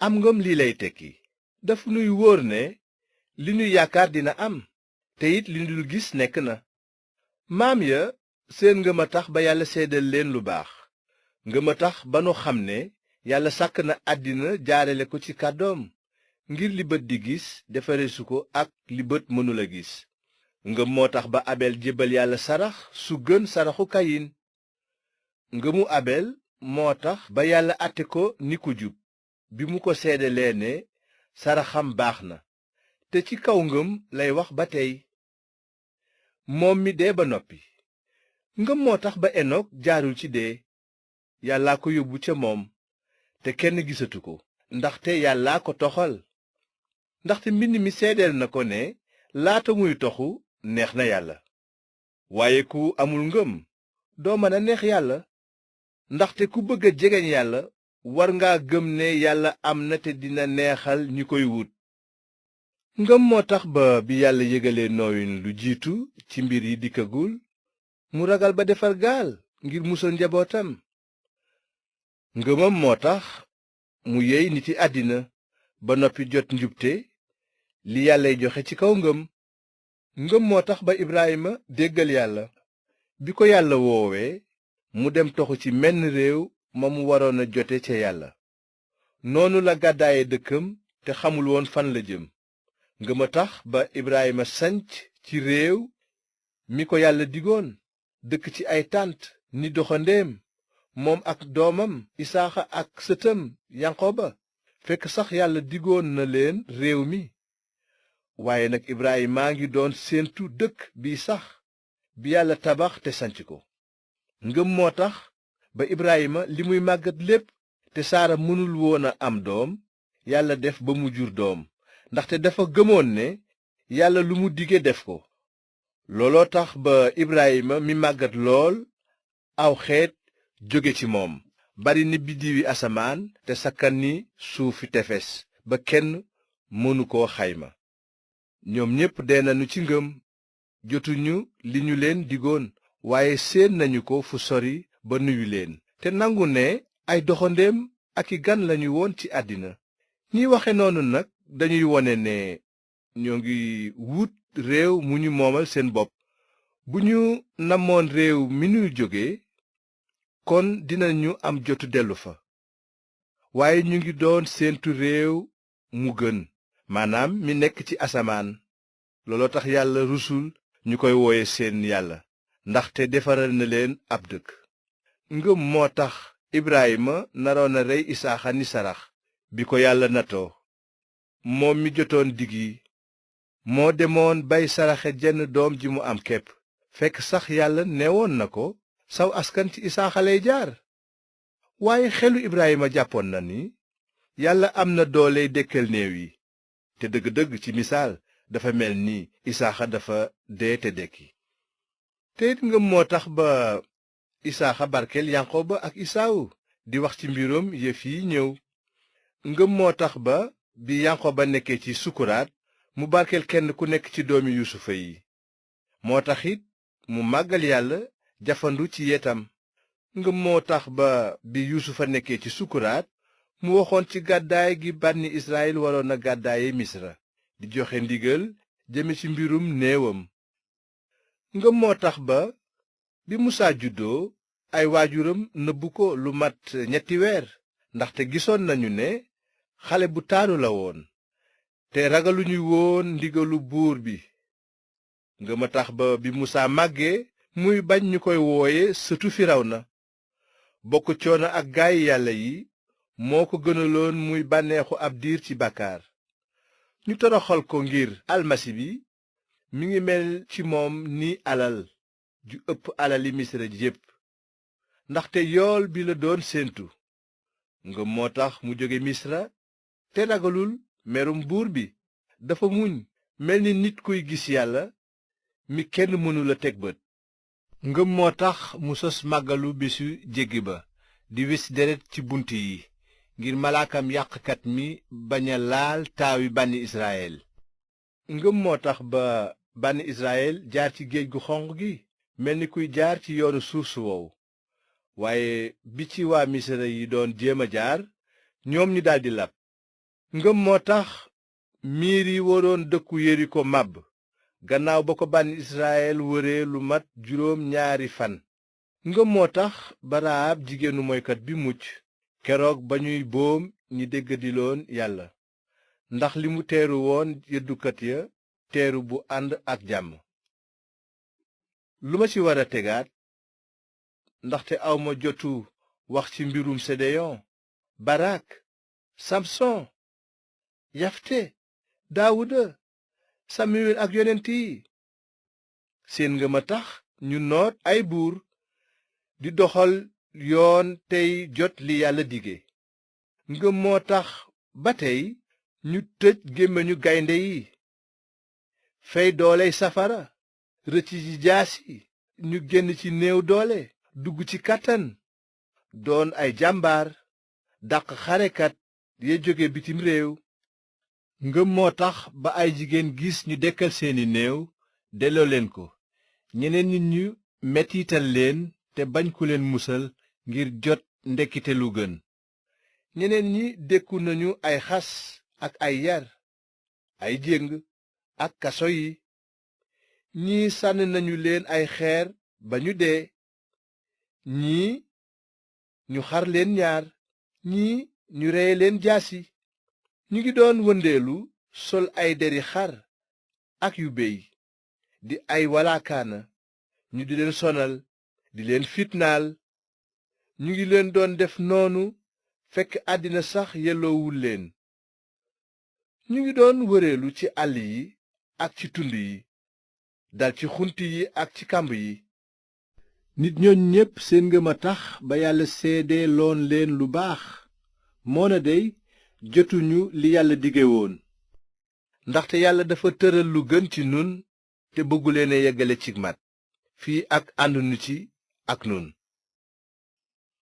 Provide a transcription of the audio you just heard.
am ngëm lii lay tekki daf nuy wóor ne li nu yaakaar dina am te it li nu dul gis nekk na. maam ya seen ngëm a tax ba yàlla seedal leen lu baax. ngëm a tax ba nu xam ne yàlla sàkk na àddina jaarale ko ci kàddoom ngir li bët di gis defareesu ko ak li bët mënula gis. ngëm moo tax ba abel jébbal yàlla sarax su gën saraxu kayin. ngëmu abel moo tax ba yàlla àtte ko ni ku jub bi mu ko seedelee ne saraxam baax na te ci kaw ngëm lay wax ba tey. moom mi dee ba noppi ngëm moo tax ba enok jaarul ci dee. yàllaa ko yóbbu ca moom te kenn gisatu ko ndaxte yàllaa ko toxal. ndaxte mbind mi seedeel na ko ne laata muy toxu neex na yàlla. waaye ku amul ngëm doo mën a neex yàlla. ndaxte ku bëgg a jegeñ yàlla war ngaa gëm ne yàlla am na te dina neexal ñi koy wut. ngëm moo tax ba bi yàlla yëgalee nooyin lu jiitu ci mbir yi dikkagul mu ragal ba defar gaal ngir musal njabootam. ngëmam moo tax mu yey niti àddina ba noppi jot njubte li yàllay joxe ci kaw ngëm. ngëm moo tax ba Ibrahima déggal yàlla bi ko yàlla woowee mu dem toxu ci menn réew ma mu waroon a jote ca yàlla. noonu la gàddaaye dëkkam te xamul woon fan la jëm. ngëm a tax ba Ibrahima sanc ci réew mi ko yàlla digoon dëkk ci ay tànt ni doxandéem moom ak doomam Isaaxa ak sëtam Yanqoba fekk sax yàlla digoon na leen réew mi. waaye nag Ibrahima ngi doon séentu dëkk bi sax bi yàlla tabax te sanc ko. ngëm moo tax ba Ibrahima li muy màggat lépp te Saara mënul woon a am doom yàlla def ba mu jur doom ndaxte dafa gëmoon ne yàlla lu mu dige def ko. looloo tax ba Ibrahima mi màggat lool aw xeet jóge ci moom bari ni biddiwi asamaan te sakkan ni suufi tefes ba kenn mënu koo xayma. ñoom ñépp dee nañu ci ngëm jotuñu li ñu leen digoon waaye séen nañu ko fu sori ba nuyu leen te nangu ne ay doxandéem ak i gan lañu woon ci àddina. ñiy waxe noonu nag dañuy wone ne ñoo ngi wut réew mu ñu moomal seen bopp. bu ñu namoon réew mi ñu jóge kon dinañu am jotu dellu fa. waaye ñu ngi doon séentu réew mu gën maanaam mi nekk ci asamaan. looloo tax yàlla rusul ñu koy wooye seen yàlla ndaxte defaral na leen ab dëkk. ngëm moo tax Ibrahima naroon a rey Isaaxa ni sarax bi ko yàlla natoo. moom mi jotoon dig yi moo demoon bay saraxe jenn doom ji mu am képp fekk sax yàlla neewoon na ko saw askan ci Isaaxa lay jaar. waaye xelu Ibrahima jàppoon na ni yàlla am na dooley dekkal néew yi te dëgg-dëgg ci misaal dafa mel ni Isaaxa dafa dee te dekki. te it ngëm moo tax ba Isaaxa barkeel Yanqoba ak Isaawu di wax ci mbirum yëf yi ñëw. ngëm moo tax ba bi Yanqoba nekkee ci sukuraat mu barkeel kenn ku nekk ci doomi Yuusufa yi. moo tax it mu màggal yàlla jafandu ci yetam. ngëm moo tax ba bi Yuusufa nekkee ci sukuraat mu waxoon ci gàddaay gi bànni Israyil waroon a gàddaaye Misra di joxe ndigal jëme ci mbirum néewam. ngëm moo tax ba bi Musaa juddoo ay waajuram nëbbu ko lu mat 3 weer ndaxte gisoon nañu ne xale bu taaru la woon te ragaluñu woon ndigalu buur bi. ngëm a tax ba bi Musaa màggee muy bañ ñu koy wooye sëtu Firawna. bokk coono ak gaay yàlla yi moo ko gënaloon muy bànneexu ab diir ci bàkkaar. ñu toroxal ko ngir almasi bi mi ngi mel ci moom ni alal ju ëpp alali Misra jépp ndaxte yool bi la doon séentu. ngëm moo tax mu jóge Misra te ragalul merum buur bi dafa muñ mel ni nit kuy gis yàlla mi kenn mënula teg bët. ngëm moo tax mu sos màggalu bésu jéggi ba di wis deret ci bunt yi ngir malaakam yàqkat mi bañ a laal taawi bànni Israyel. ngëm moo tax ba bànni Israyel jaar ci géej gu xonq gi mel ni kuy jaar ci yoonu suuf su wow. waaye bi ci waa Misra yi doon jéem a jaar ñoom ñu daldi lab ngëm moo tax miir yi waroon dëkku yeriko màbb gannaaw ba ko bànni israyil wëree lu mat juróom-ñaari fan. ngëm moo tax ba Rahab jigéenu moykat bi mucc keroog ba ñuy boom ñi déggadiloon yàlla, ndax li mu teeru woon yëddukat ya teeru bu ànd ak jàmm. lu ma ci war a tegaat, ndaxte awma jotu wax ci mbirum sedeyon, barak, samson, yafte, daawuda, samuel ak yonent yi. seen ngëm a tax ñu noot ay buur di doxal yoon tey jot li yàlla dige. ngëm moo tax ba tey ñu tëj gémmiñu gaynde yi, fey dooley safara, rëcc ci jaasi, ñu génn ci néew doole dugg ci kàttan, doon ay jàmbaar dàq xarekat ya jóge bitim réew. ngëm moo tax ba ay jigéen gis ñu dekkal seeni néew delloo leen ko, ñeneen nit ñu mettital leen te bañ ku leen musal ngir jot ndekkite lu gën. ñeneen ñi dékku nañu ay xas ak ay yar, ay jéng ak kaso yi. ñii sànni nañu leen ay xeer ba ñu dee, ñii ñu xar leen ñaar, ñii ñu reye leen jaasi. ñu ngi doon wëndeelu sol ay deri xar ak yu bey di ay walaakaana, ñu di leen sonal di leen fitnaal. ñu ngi leen doon def noonu fekk àddina sax yelloowul leen. ñu ngi doon wëreelu ci àll yi ak ci tund yi, dal ci xunt yi ak ci kàmb yi. nit ñooñ ñépp seen ngëm a tax ba yàlla seede loon leen lu baax, moona dey jotuñu li yàlla dige woon. ndaxte yàlla dafa tëral lu gën ci nun te bëggu leen a yeggale ci mat fii ak ànduñu ci ak nun.